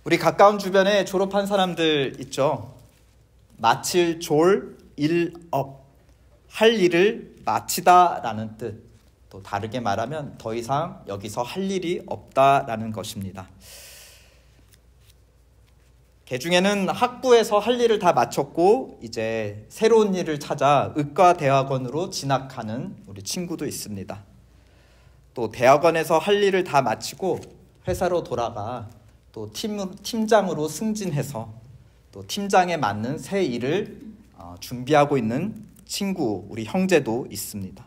우리 가까운 주변에 졸업한 사람들 있죠. 마칠 졸, 일 업. 할 일을 마치다라는 뜻. 또 다르게 말하면 더 이상 여기서 할 일이 없다라는 것입니다. 개중에는 학부에서 할 일을 다 마쳤고 이제 새로운 일을 찾아 의과대학원으로 진학하는 우리 친구도 있습니다. 또 대학원에서 할 일을 다 마치고 회사로 돌아가 또 팀장으로 승진해서 또 팀장에 맞는 새 일을 준비하고 있는 친구, 우리 형제도 있습니다.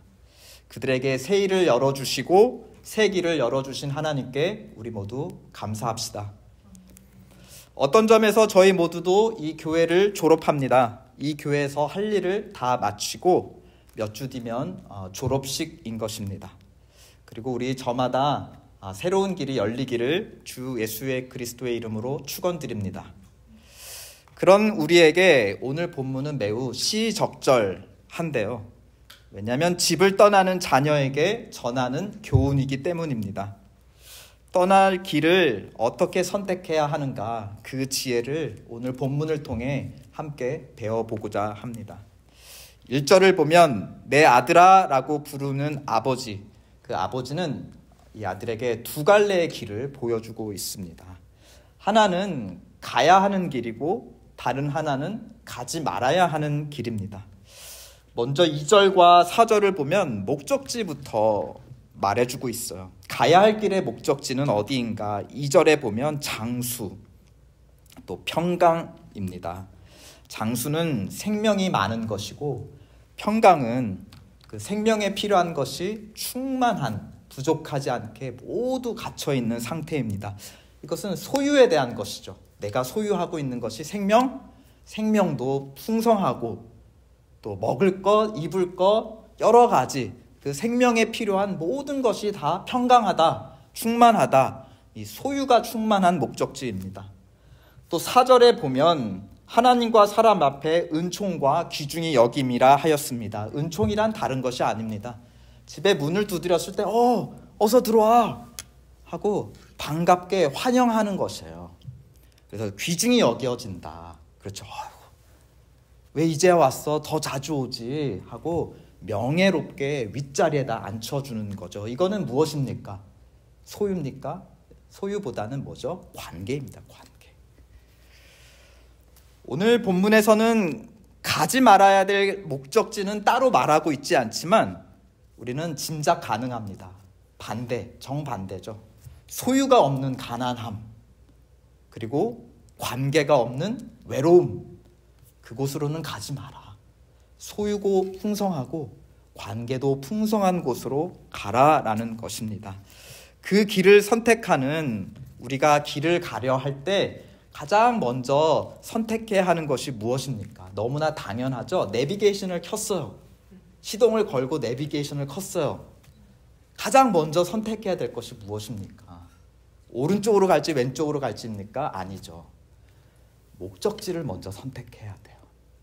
그들에게 새 일을 열어주시고 새 길을 열어주신 하나님께 우리 모두 감사합시다. 어떤 점에서 저희 모두도 이 교회를 졸업합니다. 이 교회에서 할 일을 다 마치고 몇 주 뒤면 졸업식인 것입니다. 그리고 우리 저마다 새로운 길이 열리기를 주 예수의 그리스도의 이름으로 축원드립니다. 그런 우리에게 오늘 본문은 매우 시적절한데요. 왜냐하면 집을 떠나는 자녀에게 전하는 교훈이기 때문입니다. 떠날 길을 어떻게 선택해야 하는가, 그 지혜를 오늘 본문을 통해 함께 배워보고자 합니다. 1절을 보면 내 아들아 라고 부르는 아버지, 그 아버지는 이 아들에게 두 갈래의 길을 보여주고 있습니다. 하나는 가야 하는 길이고 다른 하나는 가지 말아야 하는 길입니다. 먼저 2절과 4절을 보면 목적지부터 말해주고 있어요. 가야 할 길의 목적지는 어디인가? 2절에 보면 장수, 또 평강입니다. 장수는 생명이 많은 것이고 평강은 그 생명에 필요한 것이 충만한, 부족하지 않게 모두 갇혀있는 상태입니다. 이것은 소유에 대한 것이죠. 내가 소유하고 있는 것이 생명도 풍성하고 또 먹을 것, 입을 것, 여러 가지 그 생명에 필요한 모든 것이 다 평강하다, 충만하다, 이 소유가 충만한 목적지입니다. 또 4절에 보면 하나님과 사람 앞에 은총과 귀중히 여김이라 하였습니다. 은총이란 다른 것이 아닙니다. 집에 문을 두드렸을 때 어서 들어와 하고 반갑게 환영하는 것이에요. 그래서 귀중히 여겨진다. 그렇죠. 왜 이제 왔어? 더 자주 오지 하고 명예롭게 윗자리에다 앉혀주는 거죠. 이거는 무엇입니까? 소유입니까? 소유보다는 뭐죠? 관계입니다. 관계. 오늘 본문에서는 가지 말아야 될 목적지는 따로 말하고 있지 않지만 우리는 짐작 가능합니다. 반대, 정반대죠. 소유가 없는 가난함, 그리고 관계가 없는 외로움, 그곳으로는 가지 마라. 소유고 풍성하고 관계도 풍성한 곳으로 가라라는 것입니다. 그 길을 선택하는 우리가 길을 가려 할 때 가장 먼저 선택해야 하는 것이 무엇입니까? 너무나 당연하죠. 내비게이션을 켰어요. 시동을 걸고 내비게이션을 켰어요. 가장 먼저 선택해야 될 것이 무엇입니까? 오른쪽으로 갈지 왼쪽으로 갈지입니까? 아니죠. 목적지를 먼저 선택해야 돼요.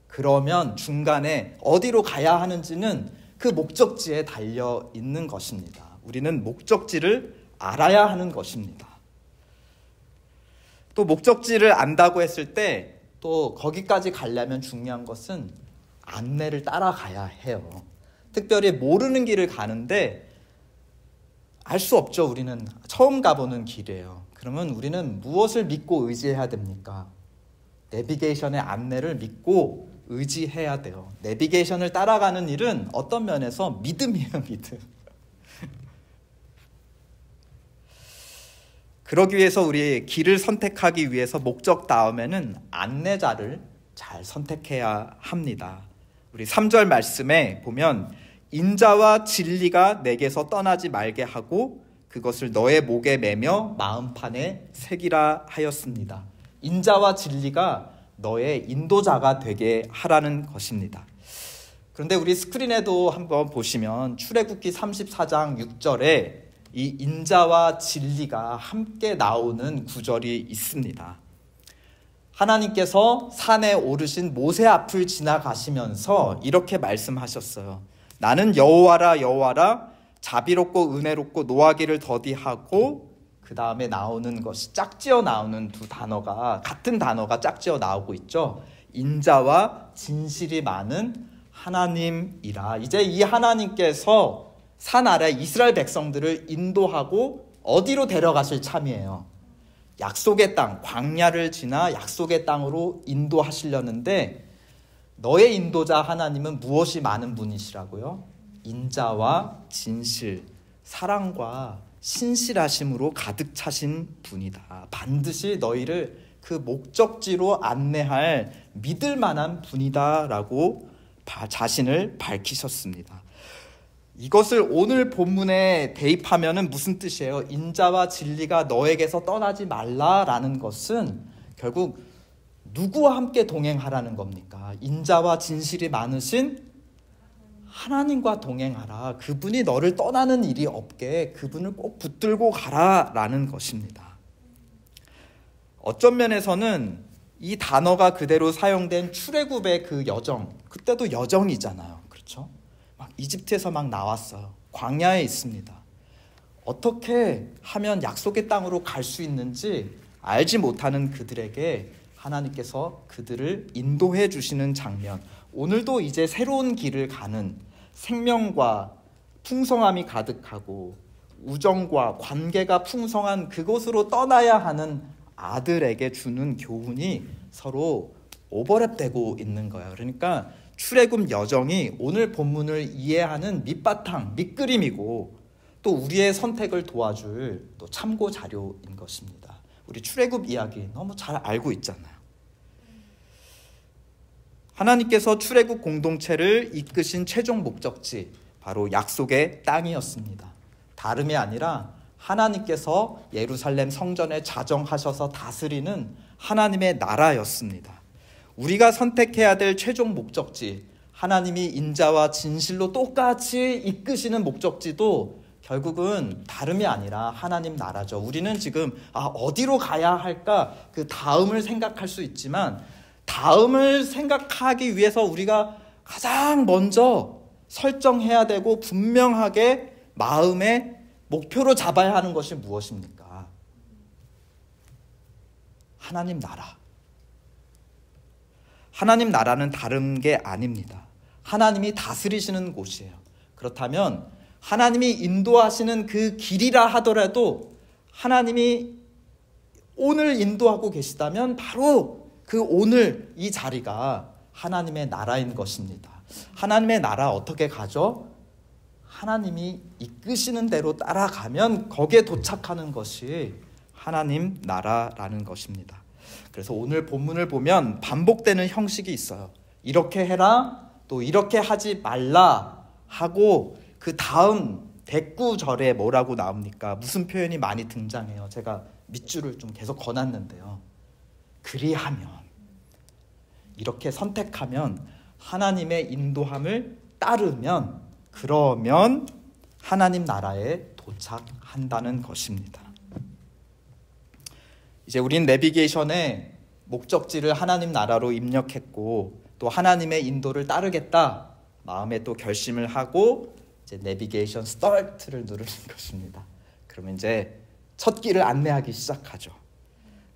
그러면 중간에 어디로 가야 하는지는 그 목적지에 달려 있는 것입니다. 우리는 목적지를 알아야 하는 것입니다. 또 목적지를 안다고 했을 때 또 거기까지 가려면 중요한 것은 안내를 따라가야 해요. 특별히 모르는 길을 가는데 알 수 없죠. 우리는 처음 가보는 길이에요. 그러면 우리는 무엇을 믿고 의지해야 됩니까? 내비게이션의 안내를 믿고 의지해야 돼요. 내비게이션을 따라가는 일은 어떤 면에서 믿음이에요. 믿음. 그러기 위해서 우리 길을 선택하기 위해서 목적 다음에는 안내자를 잘 선택해야 합니다. 우리 3절 말씀에 보면 인자와 진리가 내게서 떠나지 말게 하고 그것을 너의 목에 매며 마음판에 새기라 하였습니다. 인자와 진리가 너의 인도자가 되게 하라는 것입니다. 그런데 우리 스크린에도 한번 보시면 출애굽기 34장 6절에 이 인자와 진리가 함께 나오는 구절이 있습니다. 하나님께서 산에 오르신 모세 앞을 지나가시면서 이렇게 말씀하셨어요. 나는 여호와라 여호와라 자비롭고 은혜롭고 노하기를 더디하고 그 다음에 나오는 것이 짝지어 나오는 두 단어가 같은 단어가 짝지어 나오고 있죠. 인자와 진실이 많은 하나님이라. 이제 이 하나님께서 산 아래 이스라엘 백성들을 인도하고 어디로 데려가실 참이에요. 약속의 땅, 광야를 지나 약속의 땅으로 인도하시려는데 너의 인도자 하나님은 무엇이 많은 분이시라고요? 인자와 진실, 사랑과 신실하심으로 가득 차신 분이다. 반드시 너희를 그 목적지로 안내할 믿을 만한 분이다라고 자신을 밝히셨습니다. 이것을 오늘 본문에 대입하면 무슨 뜻이에요? 인자와 진리가 너에게서 떠나지 말라라는 것은 결국 누구와 함께 동행하라는 겁니까? 인자와 진실이 많으신 하나님과 동행하라. 그분이 너를 떠나는 일이 없게 그분을 꼭 붙들고 가라라는 것입니다. 어떤 면에서는 이 단어가 그대로 사용된 출애굽의 그 여정, 그때도 여정이잖아요. 그렇죠? 막 이집트에서 막 나왔어요. 광야에 있습니다. 어떻게 하면 약속의 땅으로 갈 수 있는지 알지 못하는 그들에게 하나님께서 그들을 인도해 주시는 장면. 오늘도 이제 새로운 길을 가는 생명과 풍성함이 가득하고 우정과 관계가 풍성한 그곳으로 떠나야 하는 아들에게 주는 교훈이 서로 오버랩되고 있는 거예요. 그러니까 출애굽 여정이 오늘 본문을 이해하는 밑바탕, 밑그림이고 또 우리의 선택을 도와줄 또 참고 자료인 것입니다. 우리 출애굽 이야기 너무 잘 알고 있잖아요. 하나님께서 출애굽 공동체를 이끄신 최종 목적지, 바로 약속의 땅이었습니다. 다름이 아니라 하나님께서 예루살렘 성전에 자정하셔서 다스리는 하나님의 나라였습니다. 우리가 선택해야 될 최종 목적지, 하나님이 인자와 진실로 똑같이 이끄시는 목적지도 결국은 다름이 아니라 하나님 나라죠. 우리는 지금 어디로 가야 할까? 그 다음을 생각할 수 있지만 다음을 생각하기 위해서 우리가 가장 먼저 설정해야 되고 분명하게 마음에 목표로 잡아야 하는 것이 무엇입니까? 하나님 나라. 하나님 나라는 다른 게 아닙니다. 하나님이 다스리시는 곳이에요. 그렇다면 하나님이 인도하시는 그 길이라 하더라도 하나님이 오늘 인도하고 계시다면 바로 그 오늘 이 자리가 하나님의 나라인 것입니다. 하나님의 나라 어떻게 가죠? 하나님이 이끄시는 대로 따라가면 거기에 도착하는 것이 하나님 나라라는 것입니다. 그래서 오늘 본문을 보면 반복되는 형식이 있어요. 이렇게 해라, 또 이렇게 하지 말라 하고 그 다음 대구절에 뭐라고 나옵니까? 무슨 표현이 많이 등장해요. 제가 밑줄을 좀 계속 거놨는데요. 그리하면, 이렇게 선택하면, 하나님의 인도함을 따르면, 그러면 하나님 나라에 도착한다는 것입니다. 이제 우린 내비게이션에 목적지를 하나님 나라로 입력했고 또 하나님의 인도를 따르겠다 마음에 또 결심을 하고 이제 내비게이션 스타트를 누르는 것입니다. 그러면 이제 첫 길을 안내하기 시작하죠.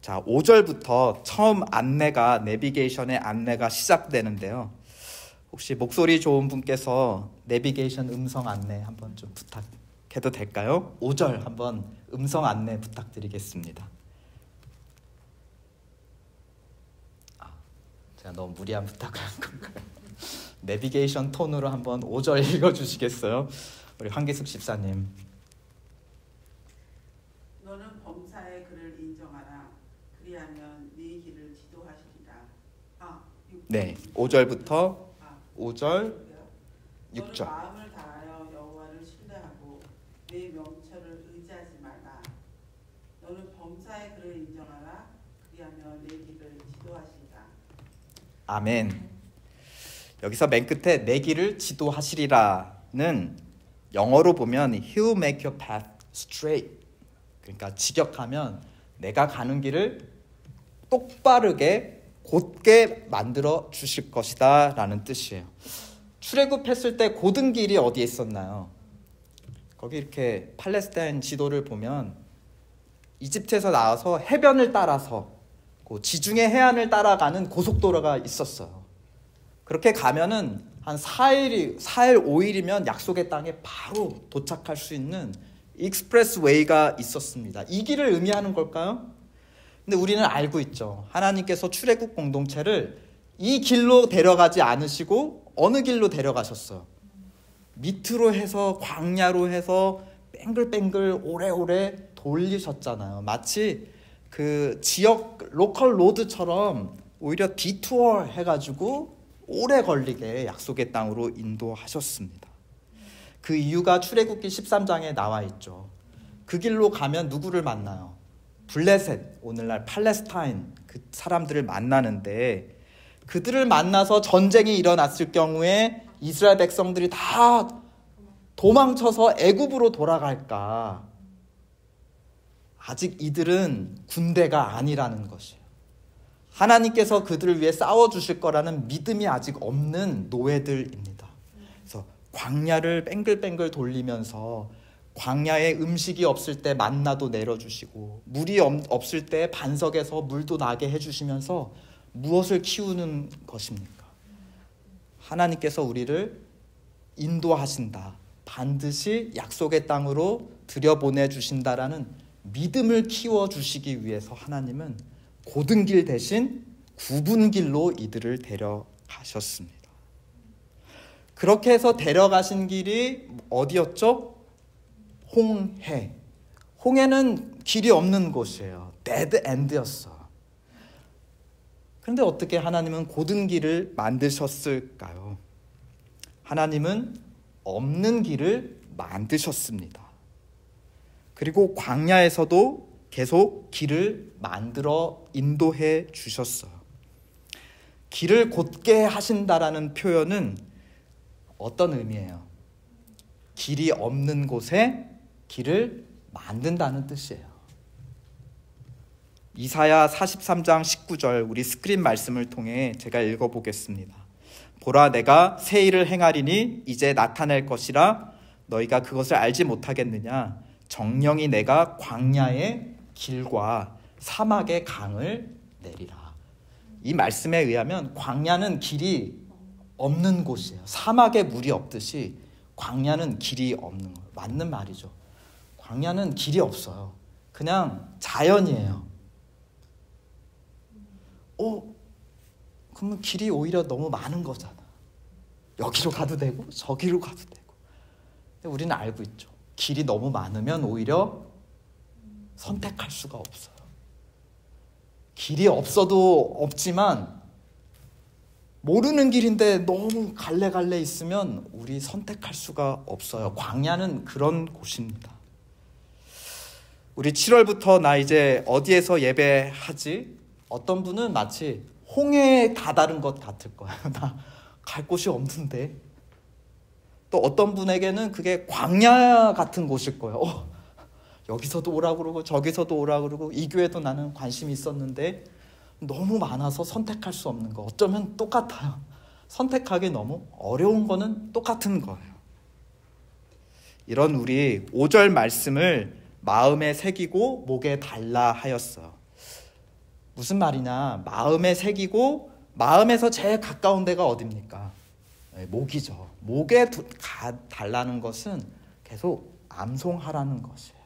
자, 5절부터 처음 안내가 내비게이션의 안내가 시작되는데요. 혹시 목소리 좋은 분께서 내비게이션 음성 안내 한번 좀 부탁해도 될까요? 5절 한번 음성 안내 부탁드리겠습니다. 제가 너무 무리한 부탁을 한 건가요? 내비게이션 톤으로 한번 5절 읽어주시겠어요? 우리 황기숙 집사님. 너는 범사의 그를 인정하라. 그리하면 네 길을 지도하시리라. 네, 5절부터 5절, 6절. 너는 마음을 다하여 여호와를 신뢰하고 내 명철을 의지하지 말라. 너는 범사의 그를 인정하라. 그리하면 내 길을 지도하시리라. 아멘. 여기서 맨 끝에 내 길을 지도하시리라는 영어로 보면 He will make your path straight. 그러니까 직역하면 내가 가는 길을 똑바르게 곧게 만들어 주실 것이다 라는 뜻이에요. 출애굽했을 때 고든 길이 어디에 있었나요? 거기 이렇게 팔레스타인 지도를 보면 이집트에서 나와서 해변을 따라서 지중해 해안을 따라가는 고속도로가 있었어요. 그렇게 가면은 한 4일, 5일이면 약속의 땅에 바로 도착할 수 있는 익스프레스웨이가 있었습니다. 이 길을 의미하는 걸까요? 근데 우리는 알고 있죠. 하나님께서 출애굽 공동체를 이 길로 데려가지 않으시고 어느 길로 데려가셨어요? 밑으로 해서 광야로 해서 뱅글뱅글 오래오래 돌리셨잖아요. 마치 그 지역 로컬 로드처럼 오히려 디투어 해가지고 오래 걸리게 약속의 땅으로 인도하셨습니다. 그 이유가 출애굽기 13장에 나와 있죠. 그 길로 가면 누구를 만나요? 블레셋, 오늘날 팔레스타인 그 사람들을 만나는데, 그들을 만나서 전쟁이 일어났을 경우에 이스라엘 백성들이 다 도망쳐서 애굽으로 돌아갈까? 아직 이들은 군대가 아니라는 것이에요. 하나님께서 그들을 위해 싸워주실 거라는 믿음이 아직 없는 노예들입니다. 그래서 광야를 뱅글뱅글 돌리면서 광야에 음식이 없을 때 만나도 내려주시고 물이 없을 때 반석에서 물도 나게 해주시면서 무엇을 키우는 것입니까? 하나님께서 우리를 인도하신다. 반드시 약속의 땅으로 들여보내주신다라는 믿음을 키워주시기 위해서 하나님은 고든 길 대신 굽은 길로 이들을 데려가셨습니다. 그렇게 해서 데려가신 길이 어디였죠? 홍해. 홍해는 길이 없는 곳이에요. 데드 엔드였어. 그런데 어떻게 하나님은 고든 길을 만드셨을까요? 하나님은 없는 길을 만드셨습니다. 그리고 광야에서도 계속 길을 만들어 인도해 주셨어요. 길을 곧게 하신다라는 표현은 어떤 의미예요? 길이 없는 곳에 길을 만든다는 뜻이에요. 이사야 43장 19절 우리 스크린 말씀을 통해 제가 읽어보겠습니다. 보라, 내가 새 일을 행하리니 이제 나타낼 것이라 너희가 그것을 알지 못하겠느냐? 정령이 내가 광야의 길과 사막의 강을 내리라. 이 말씀에 의하면 광야는 길이 없는 곳이에요. 사막에 물이 없듯이 광야는 길이 없는 거예요. 맞는 말이죠. 광야는 길이 없어요. 그냥 자연이에요. 그러면 길이 오히려 너무 많은 거잖아. 여기로 가도 되고 저기로 가도 되고. 근데 우리는 알고 있죠. 길이 너무 많으면 오히려 선택할 수가 없어요. 길이 없어도 없지만 모르는 길인데 너무 갈래갈래 있으면 우리 선택할 수가 없어요. 광야는 그런 곳입니다. 우리 7월부터 나 이제 어디에서 예배하지? 어떤 분은 마치 홍해에 다다른 것 같을 거예요. 나 갈 곳이 없는데. 또 어떤 분에게는 그게 광야 같은 곳일 거예요. 여기서도 오라고 그러고 저기서도 오라고 그러고 이 교회도 나는 관심이 있었는데 너무 많아서 선택할 수 없는 거. 어쩌면 똑같아요. 선택하기 너무 어려운 거는 똑같은 거예요. 이런 우리 5절 말씀을 마음에 새기고 목에 달라 하였어요. 무슨 말이냐? 마음에 새기고 마음에서 제일 가까운 데가 어딥니까? 목이죠. 목에 달라는 것은 계속 암송하라는 것이에요.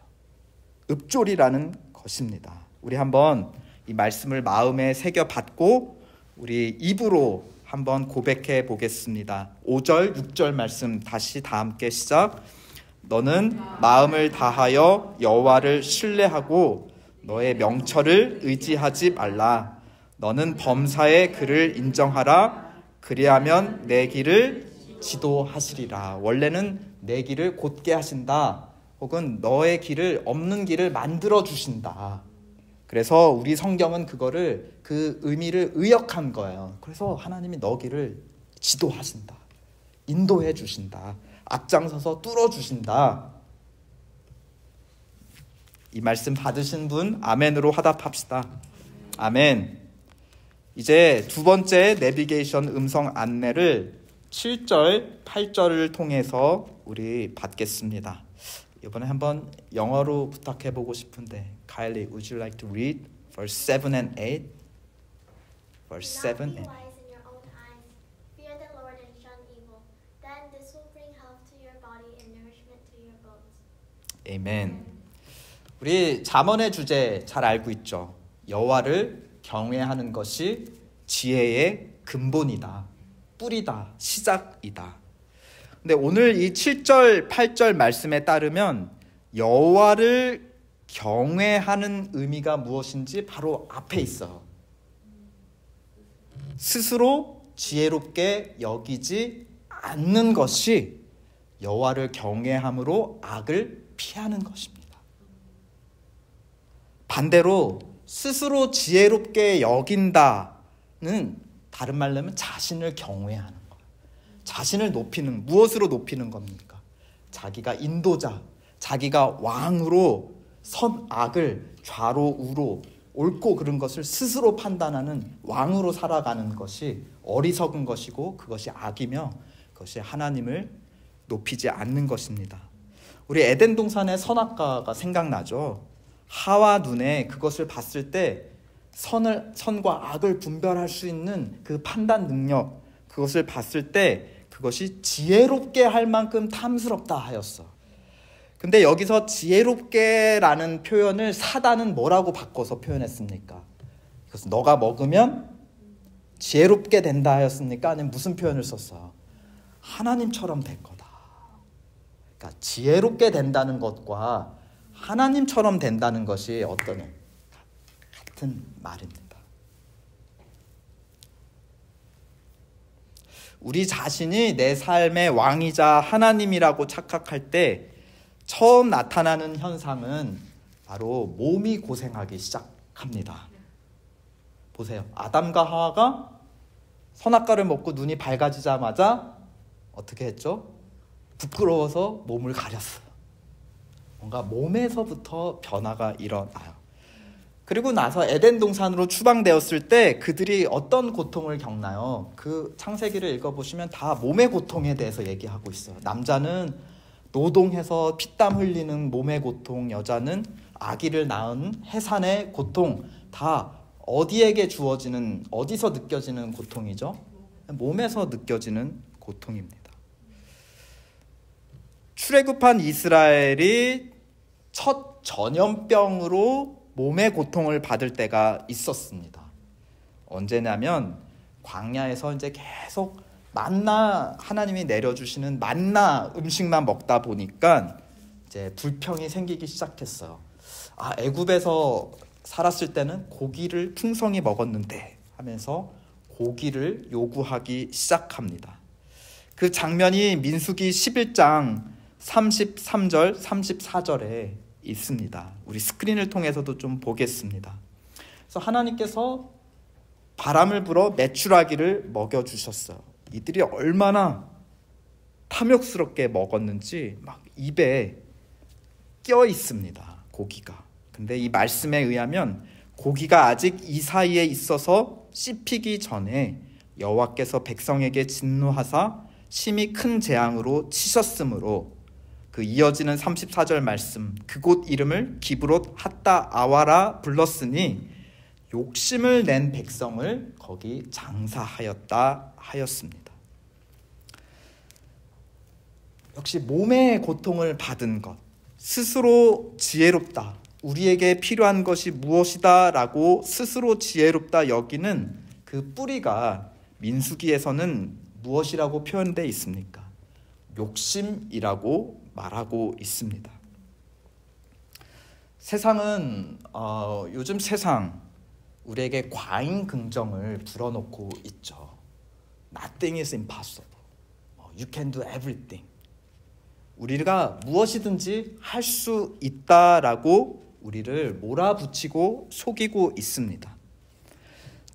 읍조리라는 것입니다. 우리 한번 이 말씀을 마음에 새겨받고 우리 입으로 한번 고백해 보겠습니다. 5절, 6절 말씀 다시 다 함께 시작. 너는 마음을 다하여 여호와를 신뢰하고 너의 명철을 의지하지 말라. 너는 범사의 그를 인정하라. 그리하면 내 길을 지도하시리라. 원래는 내 길을 곧게 하신다. 혹은 너의 길을 없는 길을 만들어 주신다. 그래서 우리 성경은 그거를 그 의미를 의역한 거예요. 그래서 하나님이 너 길을 지도하신다. 인도해 주신다. 앞장서서 뚫어 주신다. 이 말씀 받으신 분 아멘으로 화답합시다. 아멘. 이제 두 번째 내비게이션 음성 안내를 7절, 8절을 통해서 우리 받겠습니다. 이번에 한번 영어로 부탁해보고 싶은데 Kylie, would you like to read verse 7 and 8? Verse 7 Do not be and wise in your own eyes. Fear the Lord and shun evil. Then this will bring health to your body and nourishment to your bones. Amen. 우리 잠언의 주제 잘 알고 있죠. 여호와를 경외하는 것이 지혜의 근본이다, 뿌리다, 시작이다. 근데 오늘 이 7절, 8절 말씀에 따르면 여호와를 경외하는 의미가 무엇인지 바로 앞에 있어요. 스스로 지혜롭게 여기지 않는 것이 여호와를 경외함으로 악을 피하는 것입니다. 반대로 스스로 지혜롭게 여긴다는 다른 말로 하면 자신을 경외하는 거예요. 자신을 높이는, 무엇으로 높이는 겁니까? 자기가 인도자, 자기가 왕으로 선악을 좌로 우로 옳고 그른 것을 스스로 판단하는 왕으로 살아가는 것이 어리석은 것이고 그것이 악이며 그것이 하나님을 높이지 않는 것입니다. 우리 에덴 동산의 선악과가 생각나죠. 하와 눈에 그것을 봤을 때 선과 악을 분별할 수 있는 그 판단 능력, 그것을 봤을 때 그것이 지혜롭게 할 만큼 탐스럽다 하였어. 근데 여기서 지혜롭게라는 표현을 사단은 뭐라고 바꿔서 표현했습니까? 그것은 너가 먹으면 지혜롭게 된다 하였습니까? 아니면 무슨 표현을 썼어요? 하나님처럼 될 거다. 그러니까 지혜롭게 된다는 것과 하나님처럼 된다는 것이 같은 말입니다. 우리 자신이 내 삶의 왕이자 하나님이라고 착각할 때 처음 나타나는 현상은 바로 몸이 고생하기 시작합니다. 보세요. 아담과 하와가 선악과를 먹고 눈이 밝아지자마자 어떻게 했죠? 부끄러워서 몸을 가렸어요. 뭔가 몸에서부터 변화가 일어나요. 그리고 나서 에덴 동산으로 추방되었을 때 그들이 어떤 고통을 겪나요? 그 창세기를 읽어보시면 다 몸의 고통에 대해서 얘기하고 있어요. 남자는 노동해서 피땀 흘리는 몸의 고통, 여자는 아기를 낳은 해산의 고통, 다 어디서 느껴지는 고통이죠? 몸에서 느껴지는 고통입니다. 출애굽한 이스라엘이 첫 전염병으로 몸의 고통을 받을 때가 있었습니다. 언제냐면 광야에서 이제 계속 만나, 하나님이 내려주시는 만나 음식만 먹다 보니까 이제 불평이 생기기 시작했어요. 애굽에서 살았을 때는 고기를 풍성히 먹었는데 하면서 고기를 요구하기 시작합니다. 그 장면이 민수기 11장 33절, 34절에 있습니다. 우리 스크린을 통해서도 좀 보겠습니다. 그래서 하나님께서 바람을 불어 메추라기를 먹여주셨어요. 이들이 얼마나 탐욕스럽게 먹었는지 막 입에 껴 있습니다. 고기가. 근데 이 말씀에 의하면 고기가 아직 이 사이에 있어서 씹히기 전에 여호와께서 백성에게 진노하사 심히 큰 재앙으로 치셨으므로 그 이어지는 34절 말씀, 그곳 이름을 기브롯 핫다 아와라 불렀으니 욕심을 낸 백성을 거기 장사하였다 하였습니다. 역시 몸의 고통을 받은 것, 스스로 지혜롭다, 우리에게 필요한 것이 무엇이다 라고 스스로 지혜롭다 여기는 그 뿌리가 민수기에서는 무엇이라고 표현되어 있습니까? 욕심이라고 말하고 있습니다. 세상은 요즘 세상 우리에게 과잉 긍정을 불어넣고 있죠. Nothing is impossible. You can do everything. 우리가 무엇이든지 할 수 있다라고 우리를 몰아붙이고 속이고 있습니다.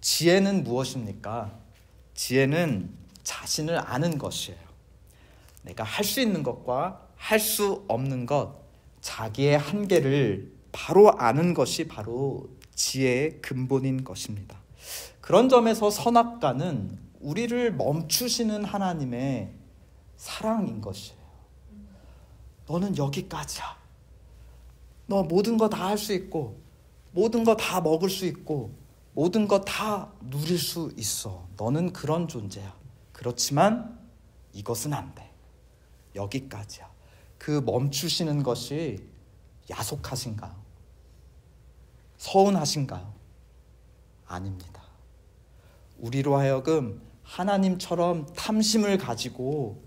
지혜는 무엇입니까? 지혜는 자신을 아는 것이에요. 내가 할 수 있는 것과 할 수 없는 것, 자기의 한계를 바로 아는 것이 바로 지혜의 근본인 것입니다. 그런 점에서 선악과는 우리를 멈추시는 하나님의 사랑인 것이에요. 너는 여기까지야. 너 모든 거 다 할 수 있고 모든 거 다 먹을 수 있고 모든 거 다 누릴 수 있어. 너는 그런 존재야. 그렇지만 이것은 안 돼. 여기까지야. 그 멈추시는 것이 야속하신가요? 서운하신가요? 아닙니다. 우리로 하여금 하나님처럼 탐심을 가지고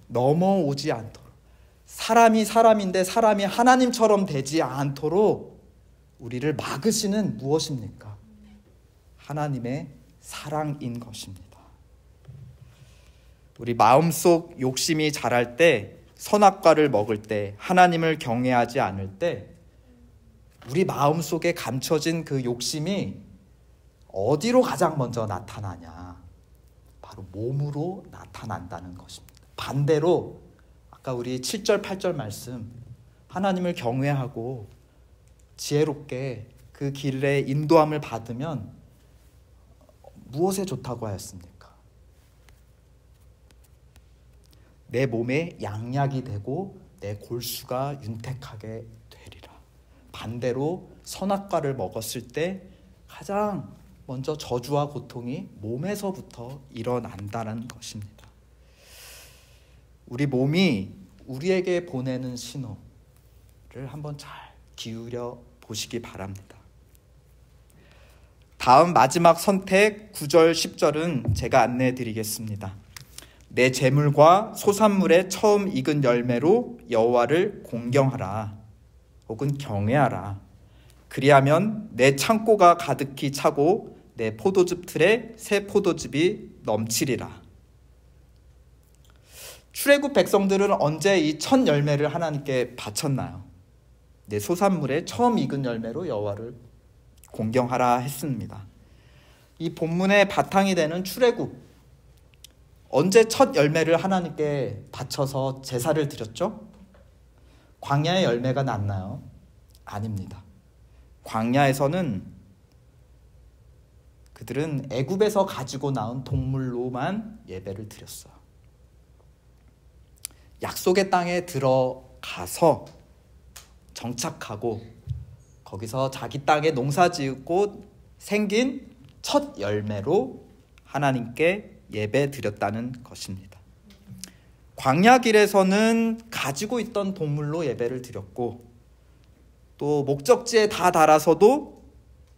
넘어오지 않도록, 사람이 사람인데 사람이 하나님처럼 되지 않도록 우리를 막으시는 무엇입니까? 하나님의 사랑인 것입니다. 우리 마음속 욕심이 자랄 때, 선악과를 먹을 때, 하나님을 경외하지 않을 때 우리 마음속에 감춰진 그 욕심이 어디로 가장 먼저 나타나냐? 바로 몸으로 나타난다는 것입니다. 반대로 아까 우리 7절 8절 말씀, 하나님을 경외하고 지혜롭게 그 길에 인도함을 받으면 무엇에 좋다고 하였습니까? 내 몸에 양약이 되고 내 골수가 윤택하게 되리라. 반대로 선악과를 먹었을 때 가장 먼저 저주와 고통이 몸에서부터 일어난다는 것입니다. 우리 몸이 우리에게 보내는 신호를 한번 잘 기울여 보시기 바랍니다. 다음 마지막 선택 9절 10절은 제가 안내해 드리겠습니다. 내 재물과 소산물의 처음 익은 열매로 여호와를 공경하라 혹은 경외하라. 그리하면 내 창고가 가득히 차고 내 포도즙 틀에 새 포도즙이 넘치리라. 출애굽 백성들은 언제 이 첫 열매를 하나님께 바쳤나요? 내 소산물의 처음 익은 열매로 여호와를 공경하라 했습니다. 이 본문의 바탕이 되는 출애굽, 언제 첫 열매를 하나님께 바쳐서 제사를 드렸죠? 광야의 열매가 났나요? 아닙니다. 광야에서는 그들은 애굽에서 가지고 나온 동물로만 예배를 드렸어요. 약속의 땅에 들어가서 정착하고 거기서 자기 땅에 농사 지었고 생긴 첫 열매로 하나님께 예배 드렸다는 것입니다. 광야 길에서는 가지고 있던 동물로 예배를 드렸고 또 목적지에 다 달아서도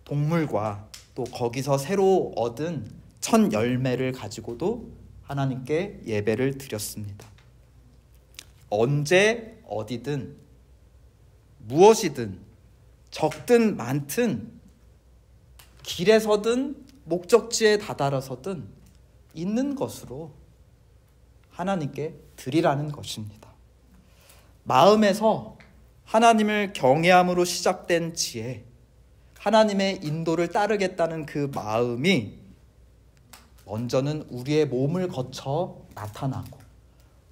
동물과 또 거기서 새로 얻은 첫 열매를 가지고도 하나님께 예배를 드렸습니다. 언제 어디든 무엇이든 적든 많든 길에서든 목적지에 다다라서든 있는 것으로 하나님께 드리라는 것입니다. 마음에서 하나님을 경외함으로 시작된 지혜, 하나님의 인도를 따르겠다는 그 마음이 먼저는 우리의 몸을 거쳐 나타나고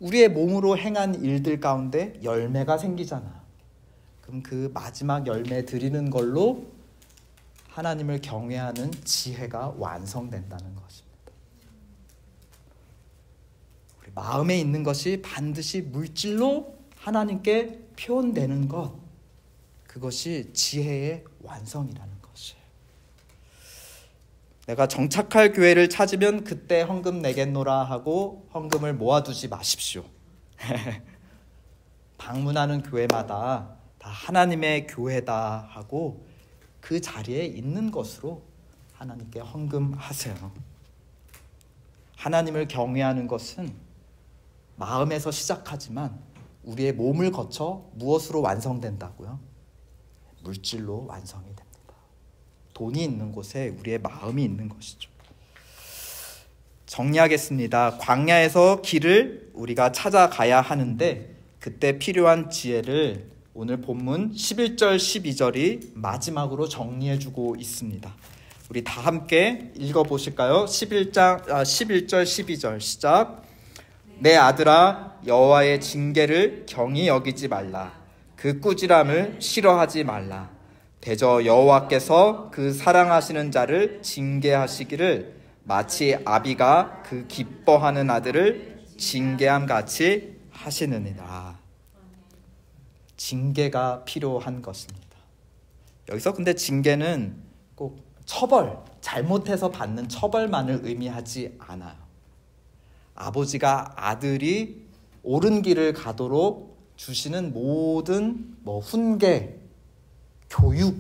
우리의 몸으로 행한 일들 가운데 열매가 생기잖아요. 그럼 그 마지막 열매 드리는 걸로 하나님을 경외하는 지혜가 완성된다는 것입니다. 우리 마음에 있는 것이 반드시 물질로 하나님께 표현되는 것, 그것이 지혜의 완성이라는 것이에요. 내가 정착할 교회를 찾으면 그때 헌금 내겠노라 하고 헌금을 모아두지 마십시오. 방문하는 교회마다 다 하나님의 교회다 하고 그 자리에 있는 것으로 하나님께 헌금하세요. 하나님을 경외하는 것은 마음에서 시작하지만 우리의 몸을 거쳐 무엇으로 완성된다고요? 물질로 완성이 됩니다. 돈이 있는 곳에 우리의 마음이 있는 것이죠. 정리하겠습니다. 광야에서 길을 우리가 찾아가야 하는데 그때 필요한 지혜를 오늘 본문 11절 12절이 마지막으로 정리해주고 있습니다. 우리 다 함께 읽어보실까요? 11절 12절 시작. 내 아들아 여호와의 징계를 경히 여기지 말라. 그 꾸지람을 싫어하지 말라. 대저 여호와께서 그 사랑하시는 자를 징계하시기를 마치 아비가 그 기뻐하는 아들을 징계함 같이 하시느니라. 징계가 필요한 것입니다. 여기서 근데 징계는 꼭 처벌, 잘못해서 받는 처벌만을 의미하지 않아요. 아버지가 아들이 옳은 길을 가도록 주시는 모든 훈계, 교육,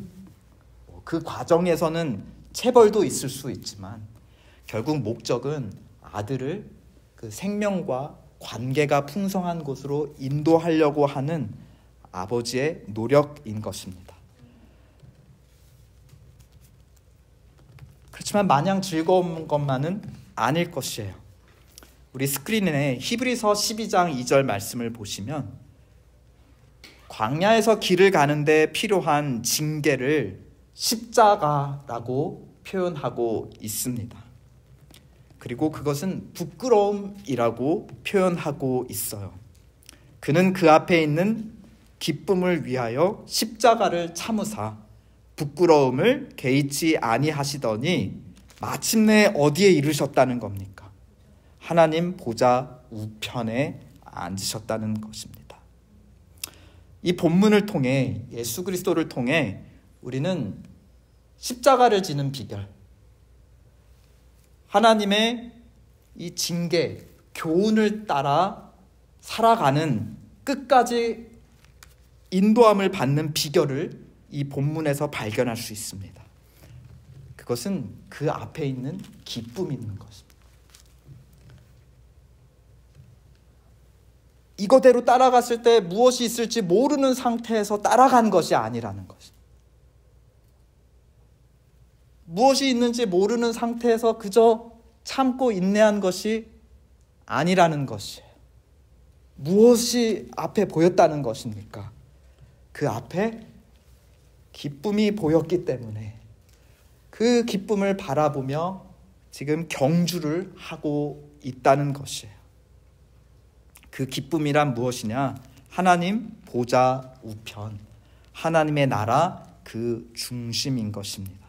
그 과정에서는 체벌도 있을 수 있지만 결국 목적은 아들을 그 생명과 관계가 풍성한 곳으로 인도하려고 하는 아버지의 노력인 것입니다. 그렇지만 마냥 즐거운 것만은 아닐 것이에요. 우리 스크린에 히브리서 12장 2절 말씀을 보시면 광야에서 길을 가는데 필요한 징계를 십자가라고 표현하고 있습니다. 그리고 그것은 부끄러움이라고 표현하고 있어요. 그는 그 앞에 있는 기쁨을 위하여 십자가를 참으사 부끄러움을 개의치 아니하시더니 마침내 어디에 이르셨다는 겁니까? 하나님 보좌 우편에 앉으셨다는 것입니다. 이 본문을 통해 예수 그리스도를 통해 우리는 십자가를 지는 비결, 하나님의 이 징계, 교훈을 따라 살아가는 끝까지 인도함을 받는 비결을 이 본문에서 발견할 수 있습니다. 그것은 그 앞에 있는 기쁨이 있는 것입니다. 이거대로 따라갔을 때 무엇이 있을지 모르는 상태에서 따라간 것이 아니라는 것입니다. 무엇이 있는지 모르는 상태에서 그저 참고 인내한 것이 아니라는 것이에요. 무엇이 앞에 보였다는 것입니까? 그 앞에 기쁨이 보였기 때문에 그 기쁨을 바라보며 지금 경주를 하고 있다는 것이에요. 그 기쁨이란 무엇이냐? 하나님 보좌 우편, 하나님의 나라 그 중심인 것입니다.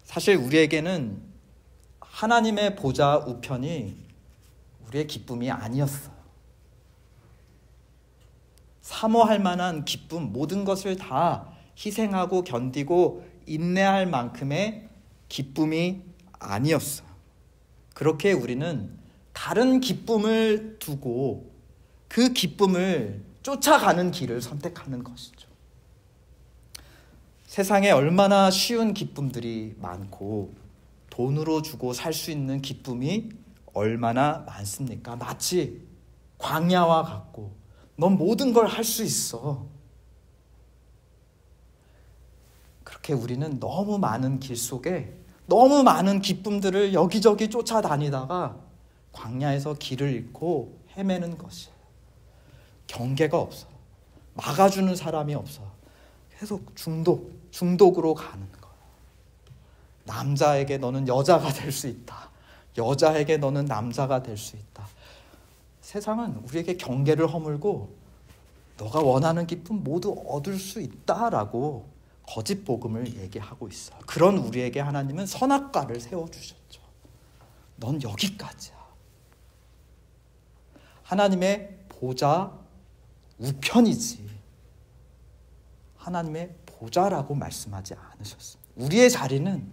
사실 우리에게는 하나님의 보좌 우편이 우리의 기쁨이 아니었어요. 사모할 만한 기쁨, 모든 것을 다 희생하고 견디고 인내할 만큼의 기쁨이 아니었어요. 그렇게 우리는 다른 기쁨을 두고 그 기쁨을 쫓아가는 길을 선택하는 것이죠. 세상에 얼마나 쉬운 기쁨들이 많고 돈으로 주고 살 수 있는 기쁨이 얼마나 많습니까? 마치 광야와 같고 넌 모든 걸 할 수 있어. 그렇게 우리는 너무 많은 길 속에 너무 많은 기쁨들을 여기저기 쫓아다니다가 광야에서 길을 잃고 헤매는 것이에요. 경계가 없어. 막아주는 사람이 없어. 계속 중독으로 가는 거예요. 남자에게 너는 여자가 될 수 있다. 여자에게 너는 남자가 될 수 있다. 세상은 우리에게 경계를 허물고 너가 원하는 기쁨 모두 얻을 수 있다라고 거짓 복음을 얘기하고 있어요. 그런 우리에게 하나님은 선악과를 세워주셨죠. 넌 여기까지야. 하나님의 보좌 우편이지 하나님의 보좌라고 말씀하지 않으셨습니다. 우리의 자리는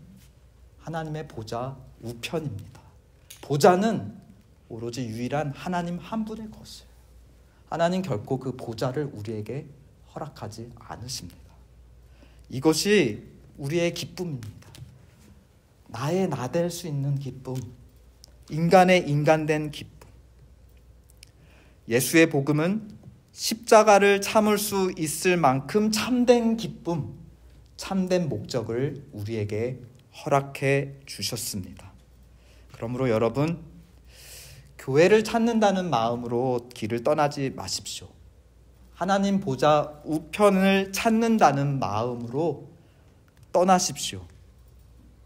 하나님의 보좌 우편입니다. 보좌는 오로지 유일한 하나님 한 분의 것이에요. 하나님 결코 그 보좌를 우리에게 허락하지 않으십니다. 이것이 우리의 기쁨입니다. 나의 나 될 수 있는 기쁨, 인간의 인간된 기쁨. 예수의 복음은 십자가를 참을 수 있을 만큼 참된 기쁨, 참된 목적을 우리에게 허락해 주셨습니다. 그러므로 여러분, 교회를 찾는다는 마음으로 길을 떠나지 마십시오. 하나님 보좌 우편을 찾는다는 마음으로 떠나십시오.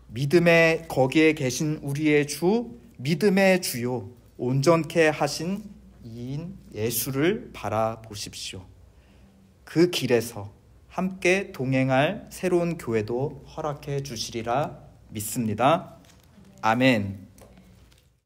믿음의 거기에 계신 우리의 주, 믿음의 주요, 온전케 하신 이인 예수를 바라보십시오. 그 길에서 함께 동행할 새로운 교회도 허락해 주시리라 믿습니다. 아멘.